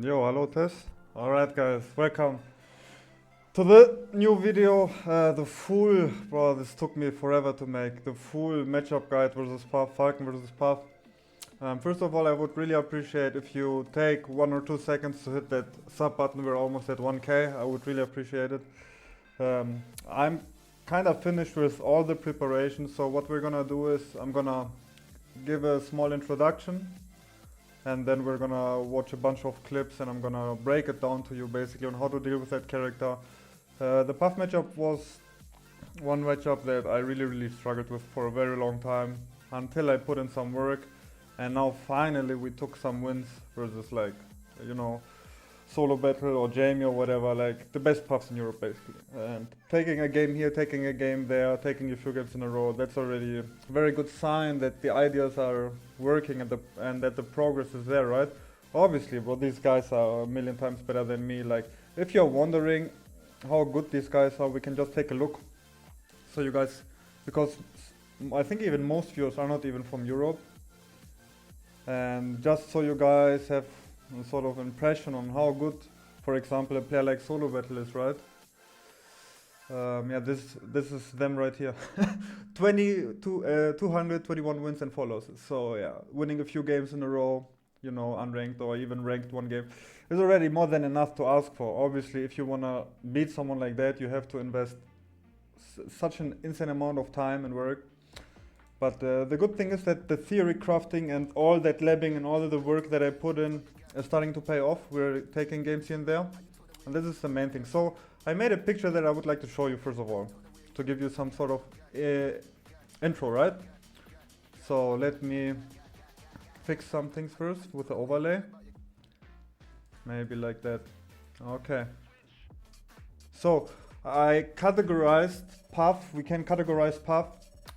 Yo, hello Tess. Alright guys, welcome to the new video. Bro, this took me forever to make. The full matchup guide versus Puff, Falcon versus Puff. First of all, I would really appreciate if you take 1 or 2 seconds to hit that sub button. We're almost at 1k, I would really appreciate it. I'm kind of finished with all the preparations, so what we're gonna do is I'm gonna give a small introduction, and then we're gonna watch a bunch of clips and I'm gonna break it down to you basically on how to deal with that character. The Puff matchup was one matchup that I really struggled with for a very long time until I put in some work, and now finally we took some wins versus, like, you know, solo battle or Jamie or whatever, like the best Puffs in Europe basically. And taking a game here, taking a game there, taking a few games in a row, that's already a very good sign that the ideas are working and that the progress is there, right? Obviously, bro, these guys are a million times better than me. Like, if you're wondering how good these guys are, we can just take a look. So you guys, because I think even most viewers are not even from Europe, and just so you guys have a sort of impression on how good, for example, a player like Solo Battle is, right? Yeah, this is them right here. 221 wins and 4 losses. So yeah, winning a few games in a row, you know, unranked or even ranked one game, is already more than enough to ask for. Obviously, if you wanna beat someone like that, you have to invest such an insane amount of time and work. But the good thing is that the theory crafting and all that labbing and all of the work that I put in is starting to pay off. We're taking games here and there, and this is the main thing. So I made a picture that I would like to show you first of all, to give you some sort of intro, right? So let me fix some things first with the overlay. Maybe like that. Okay. So I categorized Puff, we can categorize Puff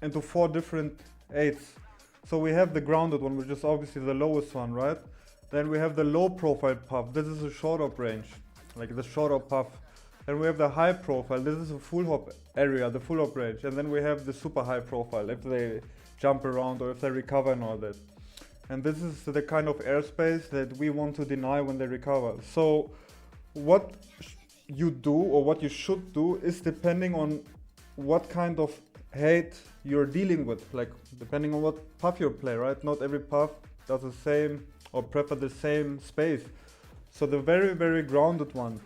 into 4 different 8s. So we have the grounded one, which is obviously the lowest one, right? Then we have the low profile Puff, this is a short hop range, like the short hop Puff. Then we have the high profile, this is a full hop area, the full hop range. And then we have the super high profile, if they jump around or if they recover and all that. And this is the kind of airspace that we want to deny when they recover. So what you do or what you should do is depending on what kind of hate you're dealing with, like depending on what Puff you play, right? Not every Puff does the same or prefer the same space. So the very grounded one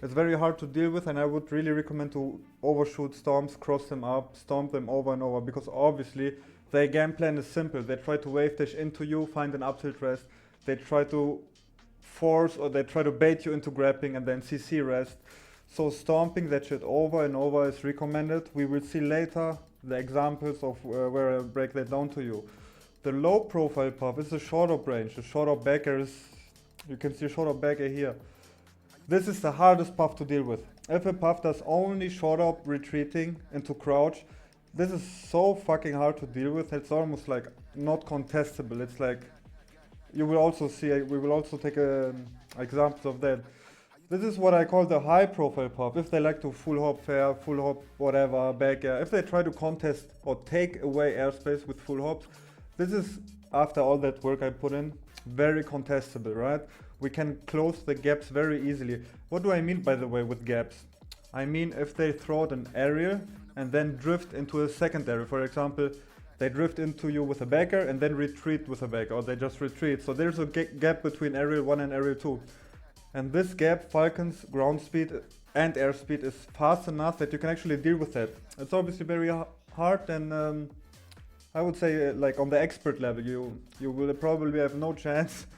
is very hard to deal with, and I would really recommend to overshoot storms, cross them up, stomp them over and over, because obviously their game plan is simple. They try to wave dash into you, find an up tilt rest, they try to force or they try to bait you into grabbing and then CC rest. So stomping that shit over and over is recommended. We will see later the examples of where I break that down to you. The low profile Puff is a short hop range. The short hop backer is, you can see short hop backer here. This is the hardest Puff to deal with. If a Puff does only short hop retreating into crouch, this is so fucking hard to deal with. It's almost like not contestable. It's like, you will also see, we will also take examples of that. This is what I call the high profile Puff. If they like to full hop fair, full hop whatever, back air, if they try to contest or take away airspace with full hops, this is, after all that work I put in, very contestable, right? We can close the gaps very easily. What do I mean, by the way, with gaps? I mean if they throw out an aerial and then drift into a secondary. For example, they drift into you with a backer and then retreat with a backer, or they just retreat. So there's a gap between aerial 1 and aerial 2. And this gap, Falcon's ground speed and air speed is fast enough that you can actually deal with that. It's obviously very hard, and I would say like on the expert level you will probably have no chance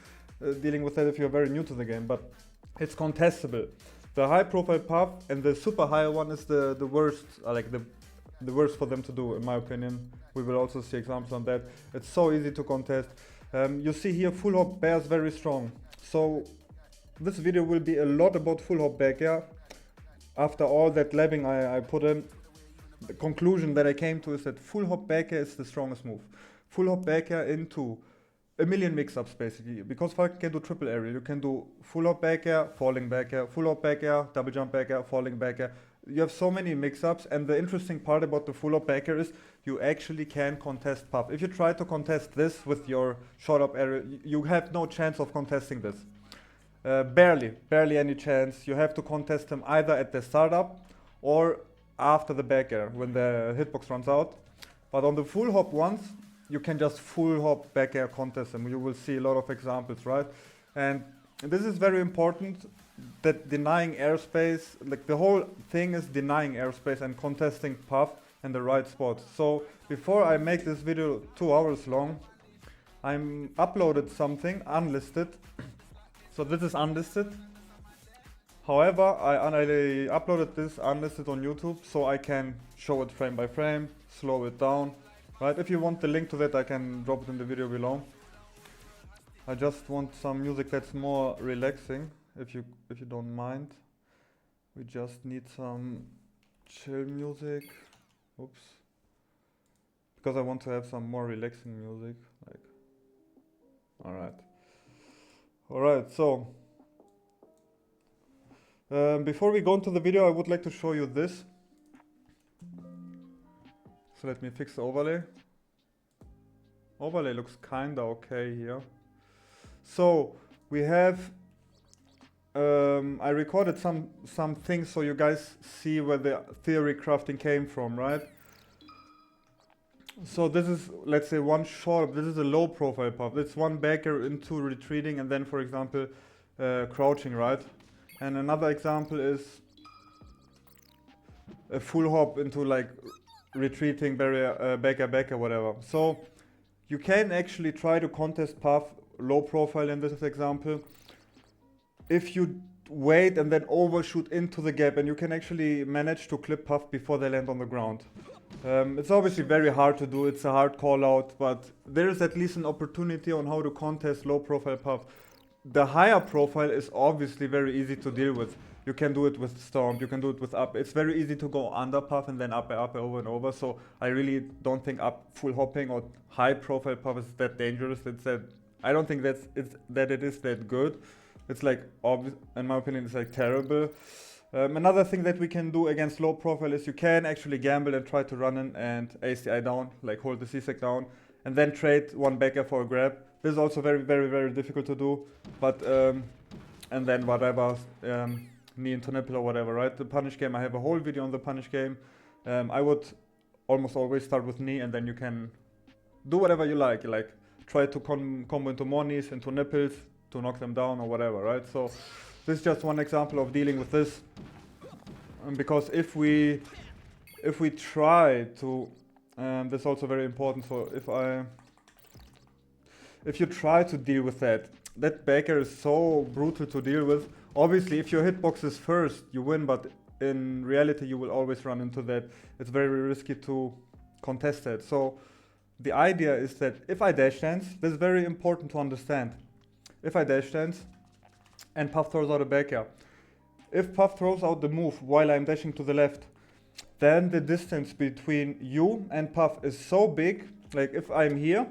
dealing with that if you're very new to the game, but it's contestable. The high profile Puff and the super high one is the worst, like the worst for them to do, in my opinion. We will also see examples on that. It's so easy to contest. You see here full hop bear is very strong. So this video will be a lot about full hop back air. After all that labbing I put in, the conclusion that I came to is that full hop back air is the strongest move. Full hop back air into a million mix-ups basically, because Falcon can do triple aerial. You can do full hop back air, falling back air, full hop back air, double jump back air, falling back air. You have so many mix-ups, and the interesting part about the full hop back air is you actually can contest Puff. If you try to contest this with your short hop aerial, you have no chance of contesting this. barely any chance. You have to contest him either at the startup or after the back air when the hitbox runs out. But on the full hop ones, you can just full hop back air contest him. You will see a lot of examples, right? And this is very important, that denying airspace, like the whole thing is denying airspace and contesting path in the right spot. So before I make this video 2 hours long, I'm uploaded something unlisted. So this is unlisted. However, I uploaded this unlisted on YouTube so I can show it frame by frame, slow it down. Right? If you want the link to that, I can drop it in the video below. I just want some music that's more relaxing, if you don't mind. We just need some chill music. Oops. Because I want to have some more relaxing music. Like, alright, so before we go into the video, I would like to show you this. So let me fix the overlay. Overlay looks kinda okay here. So we have, I recorded some things so you guys see where the theory crafting came from, right? So this is, let's say, one short, this is a low profile path. It's one backer into retreating and then, for example, crouching, right? And another example is a full hop into like retreating, barrier, backer, whatever. So you can actually try to contest path low profile in this example if you wait and then overshoot into the gap, and you can actually manage to clip path before they land on the ground. It's obviously very hard to do, it's a hard call out, but there is at least an opportunity on how to contest low profile path. The higher profile is obviously very easy to deal with. You can do it with Storm, you can do it with up. It's very easy to go under path and then up over and over. So I really don't think up full hopping or high profile path is that dangerous. It's that, I don't think that it is that good. It's like, in my opinion, it's like terrible. Another thing that we can do against low profile is you can actually gamble and try to run in and ACI down, like hold the C-sec down, and then trade one backer for a grab. This is also very difficult to do, but and then whatever, knee into nipple or whatever, right? The punish game, I have a whole video on the punish game. I would almost always start with knee, and then you can do whatever you like try to combo into more knees, into nipples, to knock them down or whatever, right? So this is just one example of dealing with this, because if we try to, that's also very important. So if you try to deal with that backer is so brutal to deal with. Obviously, if your hitbox is first, you win, but in reality, you will always run into that. It's very risky to contest that. So the idea is that if I dash dance, this is very important to understand. If I dash dance and Puff throws out a backer, if Puff throws out the move while I'm dashing to the left, then the distance between you and Puff is so big. Like if I'm here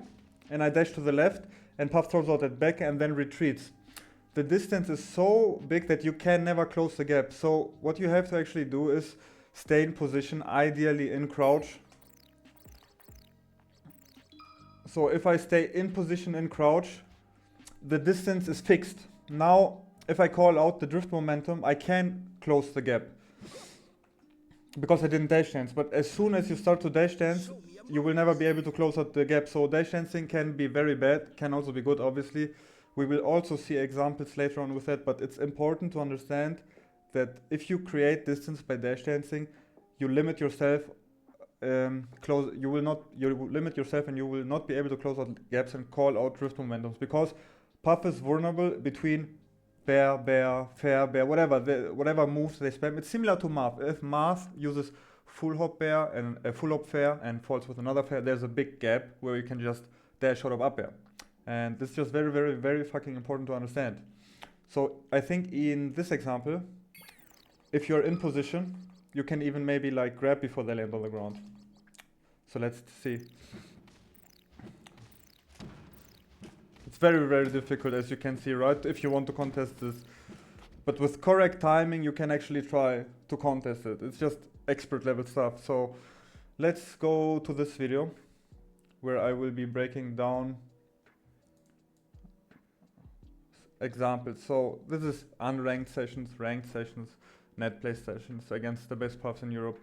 and I dash to the left and Puff throws out that backer and then retreats, the distance is so big that you can never close the gap. So what you have to actually do is stay in position, ideally in crouch. So if I stay in position in crouch, the distance is fixed. Now, if I call out the drift momentum, I can close the gap because I didn't dash dance. But as soon as you start to dash dance, you will never be able to close out the gap. So dash dancing can be very bad, can also be good, obviously. We will also see examples later on with that, but it's important to understand that if you create distance by dash dancing, you limit yourself. You will limit yourself, and you will not be able to close out gaps and call out drift momentums, because Puff is vulnerable between bear, fair, bear, whatever moves they spam. It's similar to Marth. If Marth uses full hop bear and a full hop fair and falls with another fair, there's a big gap where you can just dash out of up bear. And this is just very fucking important to understand. So I think in this example, if you're in position, you can even maybe like grab before they land on the ground. So let's see. It's very difficult, as you can see, right? If you want to contest this. But with correct timing, you can actually try to contest it. It's just expert level stuff. So let's go to this video where I will be breaking down examples. So this is unranked sessions, ranked sessions, net play sessions against the best puffs in Europe.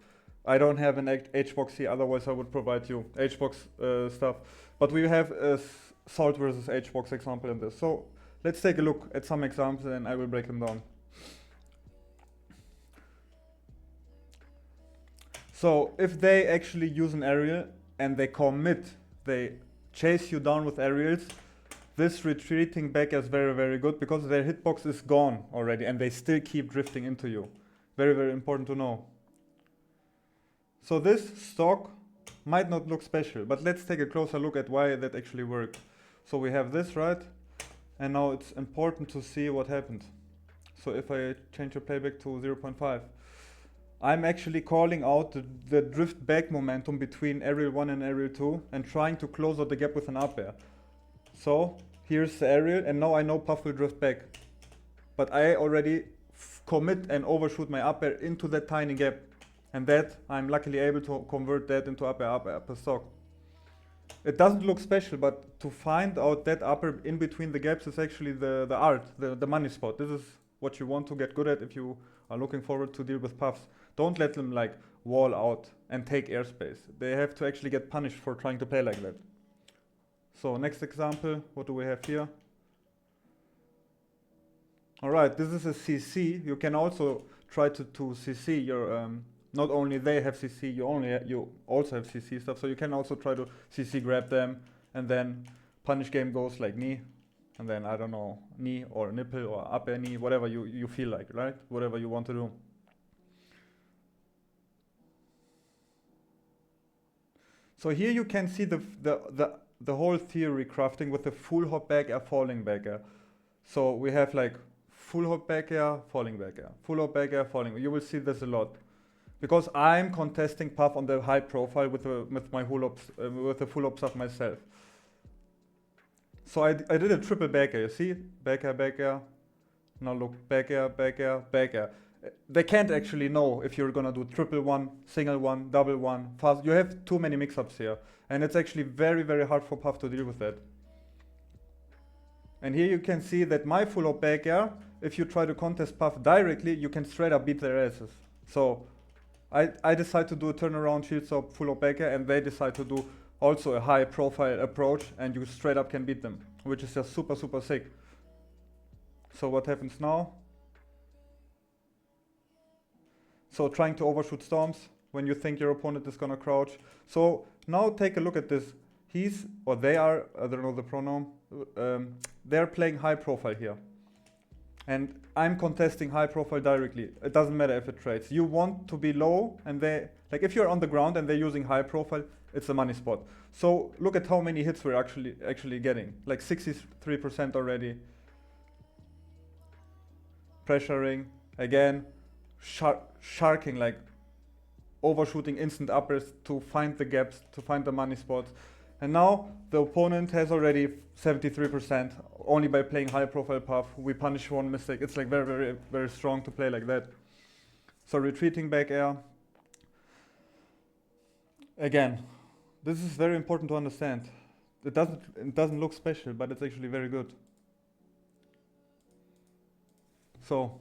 I don't have an HBox here, otherwise I would provide you HBox stuff. But we have a Salt versus HBox example in this. So let's take a look at some examples and I will break them down. So if they actually use an aerial and they commit, they chase you down with aerials, this retreating back is very, very good because their hitbox is gone already and they still keep drifting into you. Very, very important to know. So this stock might not look special, but let's take a closer look at why that actually worked. So we have this, right? And now it's important to see what happened. So if I change the playback to 0.5, I'm actually calling out the drift back momentum between aerial 1 and aerial 2 and trying to close out the gap with an up air. So here's the aerial and now I know puff will drift back. But I already commit and overshoot my up air into that tiny gap. And that I'm luckily able to convert that into up air, upper stock. It doesn't look special, but to find out that upper in between the gaps is actually the art, the money spot. This is what you want to get good at if you are looking forward to deal with puffs. Don't let them like wall out and take airspace. They have to actually get punished for trying to play like that. So next example, what do we have here? All right, this is a CC. You can also try to CC your, not only they have CC, you also have CC stuff. So you can also try to CC grab them and then punish game goes like knee. And then, I don't know, knee or nipple or upper knee, whatever you feel like, right? Whatever you want to do. So here you can see the whole theory crafting with the full hop back air, falling back air. So we have like full hop back air, falling back air, full hop back air, falling. You will see this a lot. Because I'm contesting puff on the high profile with my with the full hop stuff myself. So I did a triple back air, you see? Back air. Now look, back air, back air, back air. They can't actually know if you're gonna do triple one, single one, double one, fast. You have too many mix-ups here. And it's actually very, very hard for puff to deal with that. And here you can see that my full hop back air, if you try to contest puff directly, you can straight up beat their asses. So I decide to do a turnaround shield stop full hop back air and they decide to do also a high profile approach and you straight up can beat them, which is just super, super sick. So what happens now? So trying to overshoot storms when you think your opponent is gonna crouch. So now take a look at this. He's, or they are, I don't know the pronoun, they're playing high profile here. And I'm contesting high profile directly. It doesn't matter if it trades. You want to be low and they, like if you're on the ground and they're using high profile, it's a money spot. So look at how many hits we're actually getting. Like 63% already. Pressuring, again, sharking, like overshooting instant uppers to find the gaps, to find the money spots. And now the opponent has already 73% only by playing high profile puff. We punish one mistake. It's like very, very, very strong to play like that. So retreating back air. Again, this is very important to understand. It doesn't look special, but it's actually very good. So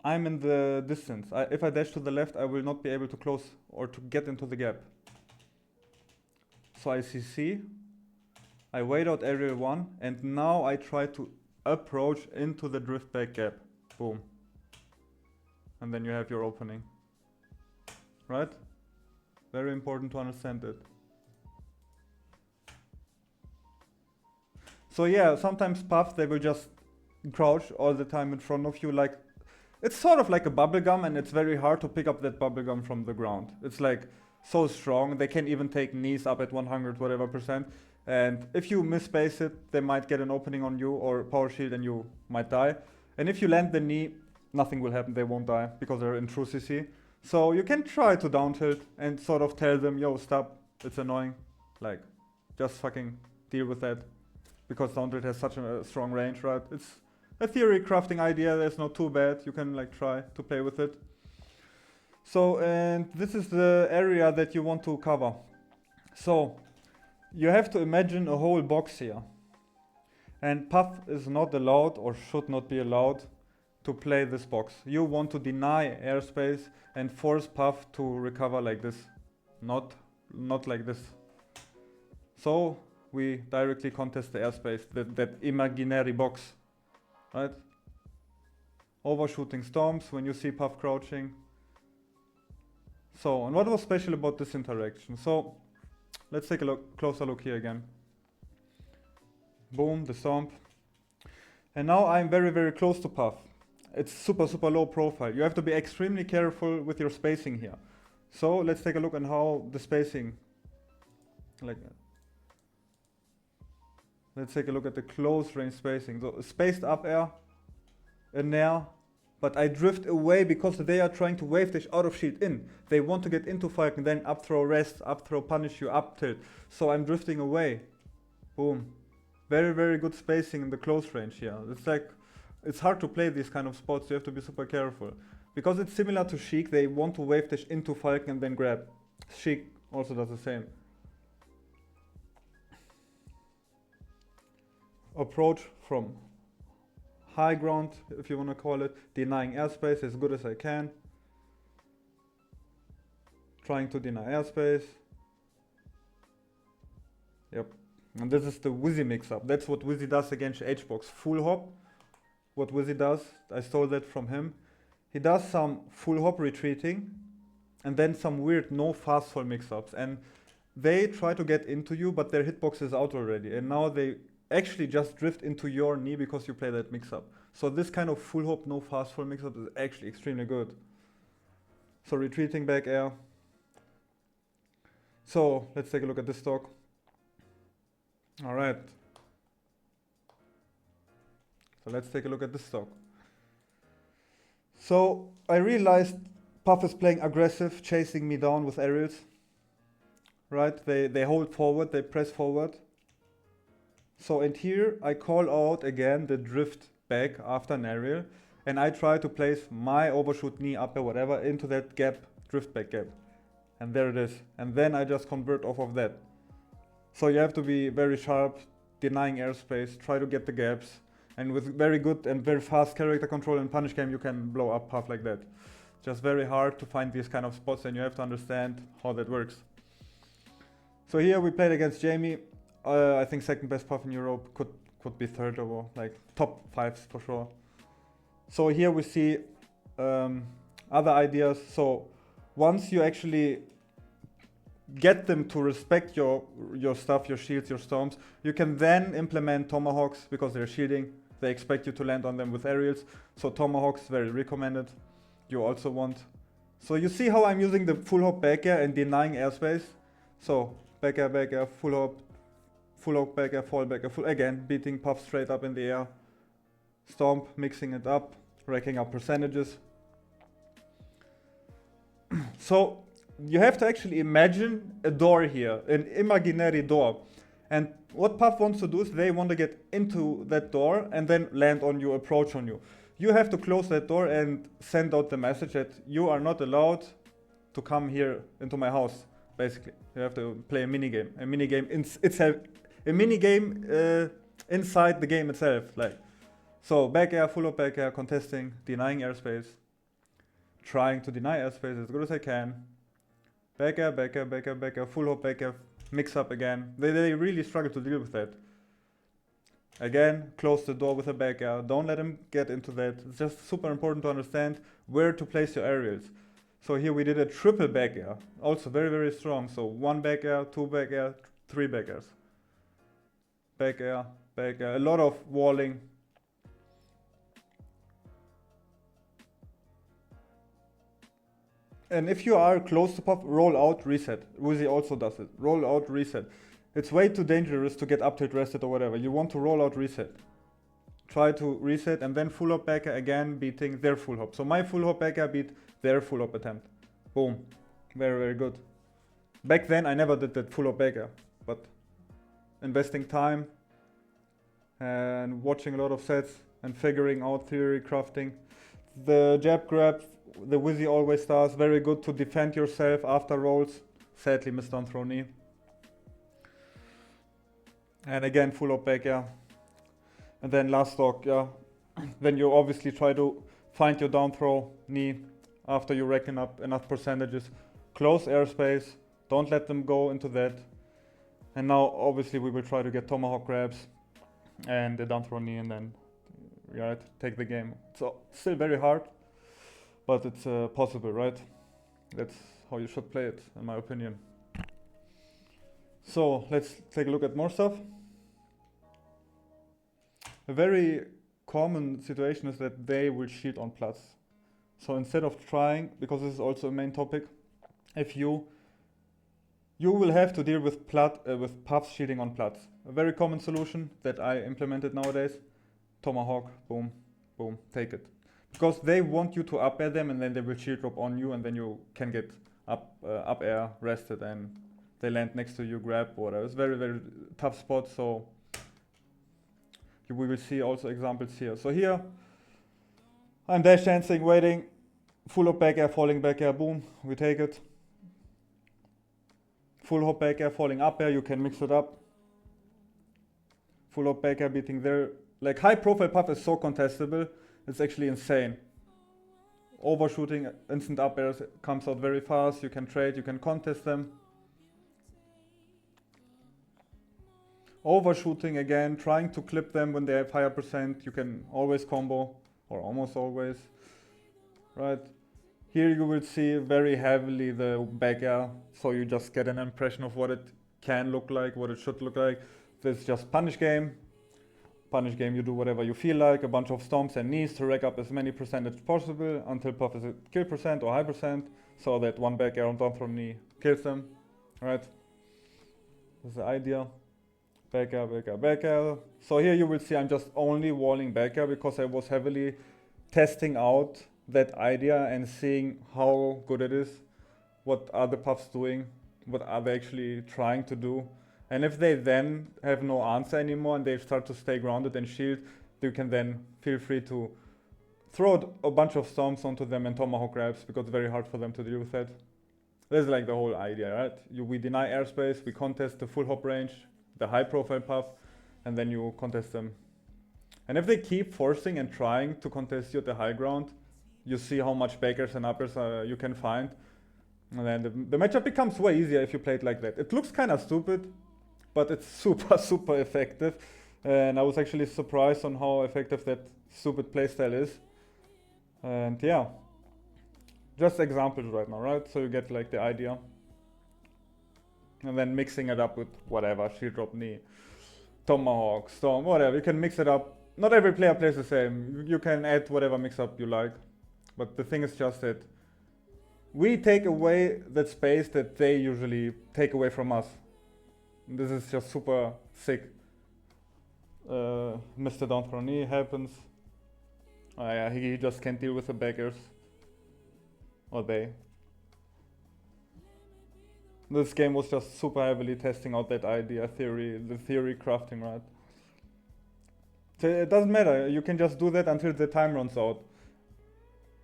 I'm in the distance. If I dash to the left, I will not be able to close or to get into the gap. So I CC, I wait out aerial 1, and now I try to approach into the drift back gap. Boom. And then you have your opening. Right? Very important to understand it. So yeah, sometimes puffs, they will just crouch all the time in front of you, like it's sort of like a bubblegum, and it's very hard to pick up that bubblegum from the ground. It's like so strong. They can even take knees up at 100 whatever %. And if you misspace it, they might get an opening on you or power shield and you might die. And if you land the knee, nothing will happen. They won't die because they're in true CC. So you can try to down tilt and sort of tell them, yo, stop. It's annoying. Like, just fucking deal with that. Because down tilt has such a strong range, right? It's a theory crafting idea. There's not too bad. You can like try to play with it. So, and this is the area that you want to cover. So, You have to imagine a whole box here. And Puff is not allowed or should not be allowed to play this box. You want to deny airspace and force Puff to recover like this. Not like this. So we directly contest the airspace, that imaginary box. Right? Overshooting storms when you see Puff crouching. So, and what was special about this interaction? So, let's take a closer look here again. Boom, the stomp. And now I'm very, very close to Puff. It's super, super low profile. You have to be extremely careful with your spacing here. So, let's take a look at how the spacing, like that. Let's take a look at the close range spacing. So, spaced up air, in air, but I drift away because they are trying to wave dash out of shield in. They want to get into Falcon, then up throw rest, up throw punish you, up tilt. So I'm drifting away. Boom. Very, very good spacing in the close range here. It's like, it's hard to play these kind of spots, you have to be super careful. Because it's similar to Sheik, they want to wave dash into Falcon and then grab. Sheik also does the same. Approach from high ground, if you want to call it, denying airspace as good as I can. Trying to deny airspace. Yep. And this is the Wizzy mix-up. That's what Wizzy does against H-Box. Full hop. What Wizzy does, I stole that from him. He does some full hop retreating and then some weird no fast fall mix-ups. And they try to get into you, but their hitbox is out already. And now they actually just drift into your knee because you play that mix-up. So this kind of full hop, no fast fall mix-up is actually extremely good. So retreating back air. So let's take a look at this stock. All right. So let's take a look at this stock. So I realized Puff is playing aggressive, chasing me down with aerials. Right? They hold forward, they press forward. So, and here I call out again the drift back after an aerial, and I try to place my overshoot knee up or whatever into that gap, drift back gap. And there it is. And then I just convert off of that. So you have to be very sharp, denying airspace, try to get the gaps, and with very good and very fast character control and punish game, you can blow up Puff like that. Just very hard to find these kind of spots, and you have to understand how that works. So here we played against Jamie. I think second best Puff in Europe, could be third or like top 5s for sure. So here we see other ideas. So once you actually get them to respect your stuff, your shields, your storms, you can then implement tomahawks because they're shielding. They expect you to land on them with aerials. So tomahawks very recommended. You also want. So you see how I'm using the full hop back air and denying airspace. So back air, full hop, back air, fall back air, full, again, beating Puff straight up in the air. Stomp, mixing it up, racking up percentages. So you have to actually imagine a door here, an imaginary door. And what Puff wants to do is they want to get into that door and then land on you, approach on you. You have to close that door and send out the message that you are not allowed to come here into my house, basically. You have to play a minigame. A minigame inside the game itself. Like, so back air, full of back air, contesting, denying airspace, trying to deny airspace as good as I can. Back air, back air, back air, back air, full hop, back air, mix up again. They really struggle to deal with that. Again, close the door with a back air. Don't let them get into that. It's just super important to understand where to place your aerials. So here we did a triple back air. Also very, very strong. So 1 back air, 2 back air, 3 back airs. Back air, a lot of walling. And if you are close to Puff, roll out, reset. Wizzy also does it. Roll out, reset. It's way too dangerous to get up tilt rested or whatever. You want to roll out, reset. Try to reset and then full hop back air again, beating their full hop. So my full hop back air beat their full hop attempt. Boom. Very, very good. Back then I never did that full hop back air, but investing time and watching a lot of sets and figuring out theory crafting. The jab grab, the Wizzy always does, very good to defend yourself after rolls. Sadly missed on throw knee. And again, full up back air. And then last stock, yeah. Then you obviously try to find your down throw knee after you reckon up enough percentages. Close airspace, don't let them go into that. And now obviously we will try to get tomahawk grabs and the down throw knee and then right, take the game. So still very hard, but it's possible, right? That's how you should play it, in my opinion. So let's take a look at more stuff. A very common situation is that they will cheat on plus. So instead of trying, because this is also a main topic, if you will have to deal with puffs cheating on pluts. A very common solution that I implemented nowadays, tomahawk, boom, boom, take it. Because they want you to up air them and then they will shield drop on you and then you can get up air rested and they land next to you, grab, whatever. It's very, very tough spot, so we will see also examples here. So here, I'm dash dancing, waiting, full hop back air, falling back air, boom, we take it. Full hop back air, falling up air, you can mix it up. Full hop back air, beating there. Like high profile puff is so contestable, it's actually insane. Overshooting, instant up airs comes out very fast, you can trade, you can contest them. Overshooting again, trying to clip them when they have higher percent, you can always combo, or almost always, right? Here you will see very heavily the back air, so you just get an impression of what it can look like, what it should look like. This is just punish game. Punish game, you do whatever you feel like, a bunch of stomps and knees to rack up as many percentage possible until puff is at kill percent or high percent, so that one back air on down throw knee kills them, right? That's the idea. Back air, back air, back air. So here you will see I'm just only walling back air because I was heavily testing out that idea and seeing how good it is, what are the puffs doing, what are they actually trying to do. And if they then have no answer anymore and they start to stay grounded and shield, you can then feel free to throw a bunch of stomps onto them and tomahawk grabs because it's very hard for them to deal with that. This is like the whole idea, right? We deny airspace, we contest the full hop range, the high profile puff, and then you contest them. And if they keep forcing and trying to contest you at the high ground, you see how much backers and uppers you can find. And then the matchup becomes way easier if you play it like that. It looks kind of stupid, but it's super, super effective. And I was actually surprised on how effective that stupid playstyle is. And yeah, just examples right now, right? So you get like the idea. And then mixing it up with whatever, shield drop knee, tomahawk, storm, whatever. You can mix it up. Not every player plays the same. You can add whatever mix up you like. But the thing is just that we take away that space that they usually take away from us. This is just super sick. Mr. Down throw knee happens. Yeah, he just can't deal with the backers. Or they. This game was just super heavily testing out that idea, the theory crafting, right? So it doesn't matter, you can just do that until the time runs out.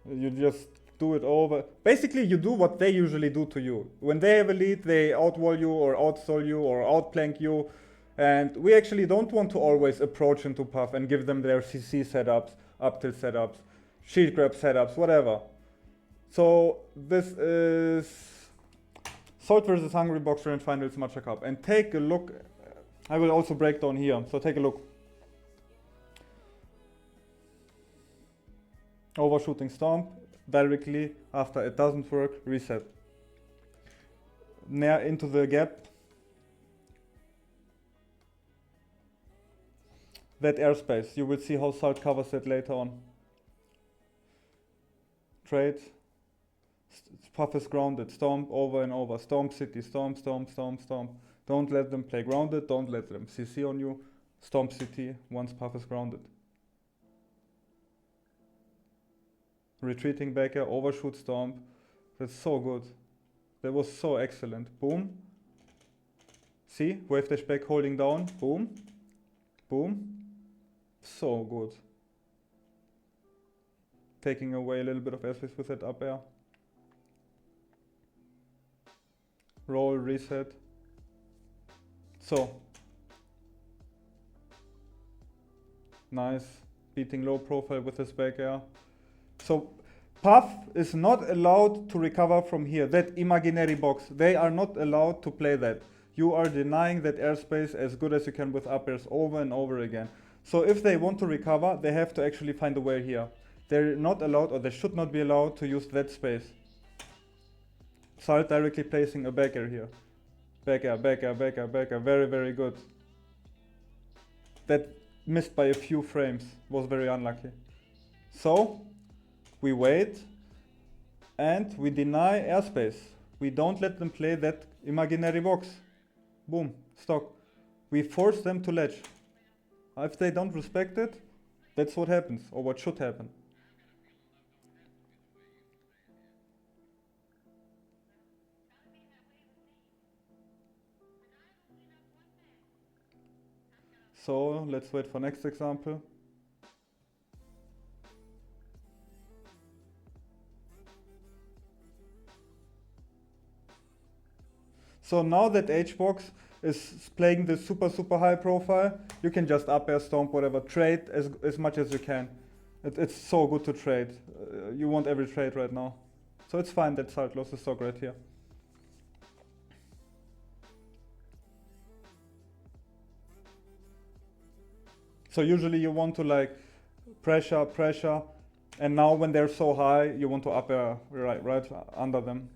You just do it over. Basically, you do what they usually do to you. When they have a lead, they outwall you or outstall you or outplank you. And we actually don't want to always approach into puff and give them their CC setups, up tilt setups, shield grab setups, whatever. So this is Salt vs Hungry Boxer and Finals Matcha Cup. And take a look. I will also break down here, so take a look. Overshooting stomp directly after it doesn't work, reset. Nair into the gap. That airspace, you will see how Salt covers it later on. Trade. Puff is grounded, stomp over and over, stomp city, stomp, stomp, stomp, stomp. Don't let them play grounded, don't let them CC on you. Stomp city once puff is grounded. Retreating back air, overshoot stomp. That's so good. That was so excellent. Boom. See, wave dash back holding down, boom. Boom. So good. Taking away a little bit of airspace with that up air. Roll, reset. So, Nice. Beating low profile with his back air. So Puff is not allowed to recover from here, that imaginary box. They are not allowed to play that. You are denying that airspace as good as you can with up airs over and over again. So if they want to recover, they have to actually find a way here. They're not allowed, or they should not be allowed to use that space. Salt directly placing a back air here. Back air, back air, back air, back air. Very, very good. That missed by a few frames. Was very unlucky. So we wait and we deny airspace. We don't let them play that imaginary box. Boom, stock. We force them to ledge. If they don't respect it, that's what happens, or what should happen. So let's wait for next example. So now that H-Box is playing this super high profile, you can just up air, stomp, whatever, trade as much as you can. It's so good to trade. You want every trade right now. So it's fine that Salt lost the stock right here. So usually you want to like pressure, and now when they're so high, you want to up air right under them.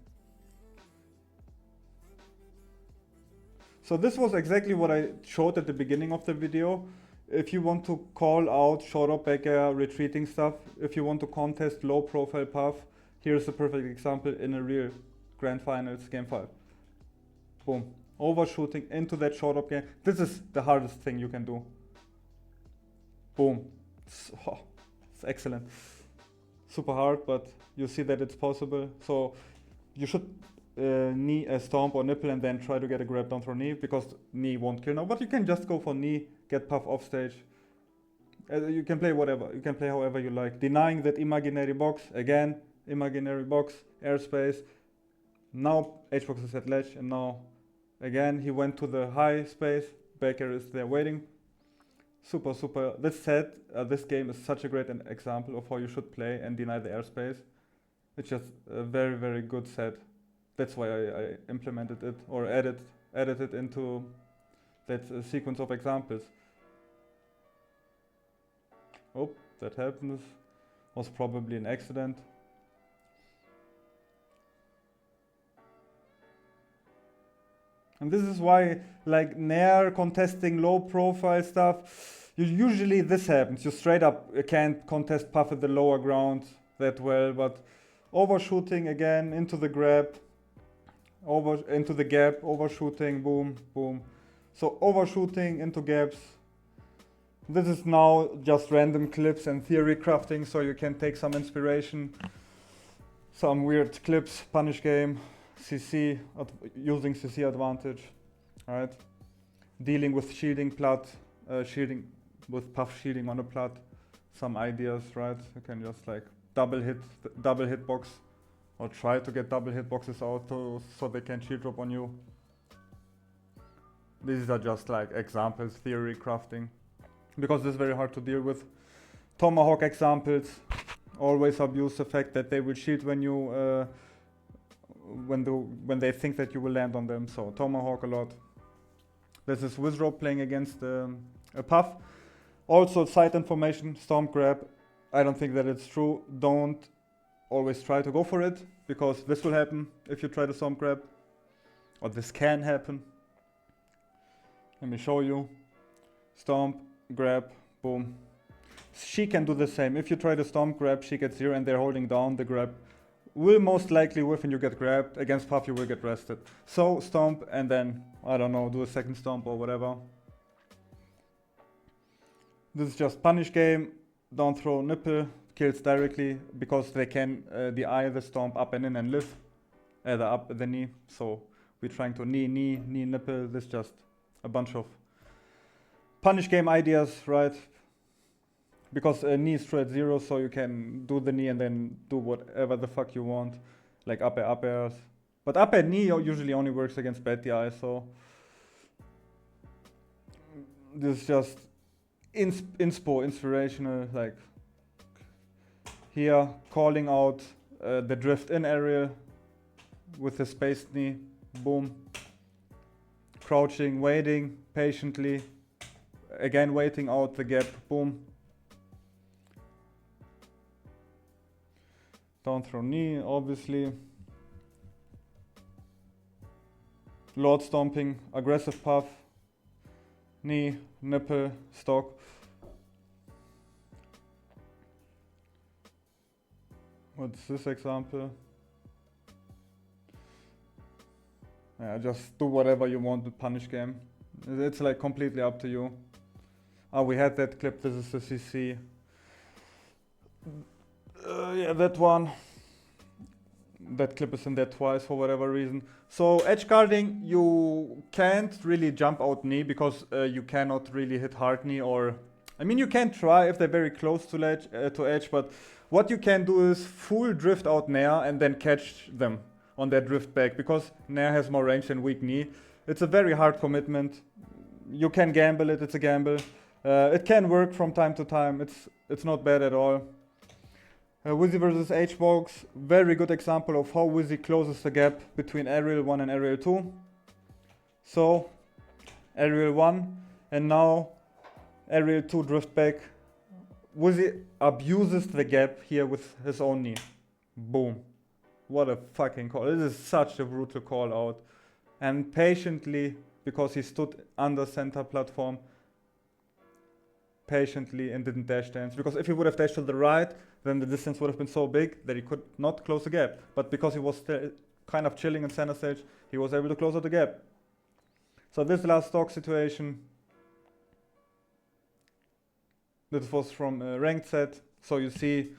So this was exactly what I showed at the beginning of the video. If you want to call out short up back air, retreating stuff, if you want to contest low profile puff, here's a perfect example in a real grand finals game 5. Boom. Overshooting into that short up game. This is the hardest thing you can do. Boom. It's excellent. Super hard, but you see that it's possible. So you should knee a stomp or nipple and then try to get a grab down through knee, because knee won't kill now. But you can just go for knee, get puff off stage. You can play whatever. You can play however you like. Denying that imaginary box. Again, imaginary box, airspace. Now H-Box is at ledge, and now again he went to the high space. Baker is there waiting. Super. This set, this game is such a great example of how you should play and deny the airspace. It's just a very good set. That's why I implemented it, or added it into that sequence of examples. Oh, that happens. Was probably an accident. And this is why, like Nair contesting low profile stuff, usually this happens. You straight up can't contest puff at the lower ground that well, but overshooting again into the grab, into the gap, overshooting, boom. So overshooting into gaps. This is now just random clips and theory crafting, so you can take some inspiration. Some weird clips, punish game, CC, using CC advantage, alright? Dealing with shielding plat, shielding with puff shielding on a plat. Some ideas, right? You can just like double hit box, or try to get double hit boxes out so they can shield drop on you. These are just like examples, theory crafting, because this is very hard to deal with. Tomahawk examples, always abuse the fact that they will shield when you when they think that you will land on them. So Tomahawk a lot. This is Wizrope playing against a puff. Also side information, stomp grab. I don't think that it's true. Don't always try to go for it, because this will happen if you try to stomp grab, or this can happen. Let me show you. Stomp, grab, boom. She can do the same. If you try to stomp grab, she gets 0 and they're holding down. The grab will most likely whiff and you get grabbed. Against puff you will get rested. So stomp and then, I don't know, do a second stomp or whatever. This is just punish game. Don't throw nipple. Kills directly, because they can DI the stomp up and in and live. Either up the knee. So we're trying to knee, nipple. This is just a bunch of punish game ideas, right? Because knee is true at 0, so you can do the knee and then do whatever the fuck you want, like up airs. But up air knee usually only works against bad DI, so this is just inspirational, like here calling out the drift in aerial with the spaced knee, boom. Crouching, waiting patiently, again waiting out the gap, boom. Down throw knee, obviously. Lord stomping, aggressive puff, knee, nipple, stock. What's this example? Yeah, just do whatever you want with punish game. It's like completely up to you. Oh, we had that clip, this is the CC. Yeah, that one. That clip is in there twice for whatever reason. So edge guarding, you can't really jump out knee because you cannot really hit hard knee, or I mean you can try if they're very close to edge, but what you can do is full drift out nair and then catch them on their drift back, because nair has more range than weak knee. It's a very hard commitment. You can gamble it, it's a gamble. It can work from time to time, it's not bad at all. Wizzy versus H-Box, very good example of how Wizzy closes the gap between aerial 1 and aerial 2. So, aerial 1 and now aerial 2 drift back. Wizzy abuses the gap here with his own knee. Boom. What a fucking call. This is such a brutal call out. And patiently, because he stood under center platform, patiently and didn't dash dance. Because if he would have dashed to the right, then the distance would have been so big that he could not close the gap. But because he was still kind of chilling in center stage, he was able to close out the gap. So this last stock situation, this was from a ranked set. So you see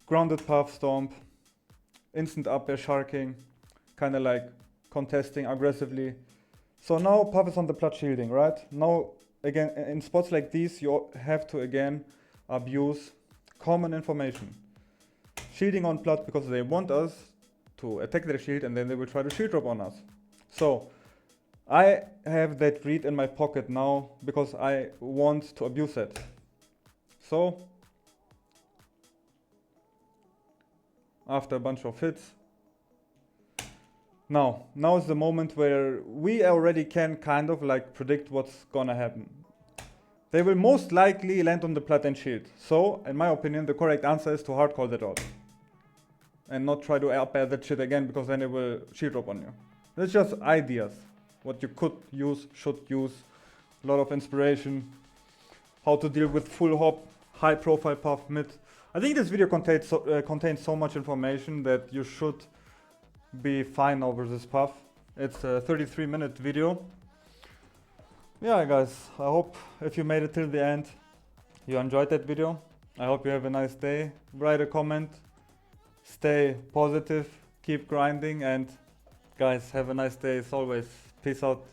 grounded puff stomp, instant up air sharking, kind of like contesting aggressively. So now puff is on the plat shielding, right? Now again, in spots like these, you have to again abuse common information. Shielding on plat because they want us to attack their shield and then they will try to shield drop on us. So I have that read in my pocket now because I want to abuse it. So after a bunch of hits, now is the moment where we already can kind of like predict what's gonna happen. They will most likely land on the plat and shield. So, in my opinion, the correct answer is to hard call that out. And not try to up air that shit again, because then it will shield drop on you. It's just ideas. What you could use, should use. A lot of inspiration. How to deal with full hop, high profile puff, mid. I think this video contains so much information that you should be fine now versus puff. It's a 33-minute video. Yeah guys, I hope if you made it till the end, you enjoyed that video. I hope you have a nice day. Write a comment, stay positive, keep grinding, and guys, have a nice day as always. Peace out.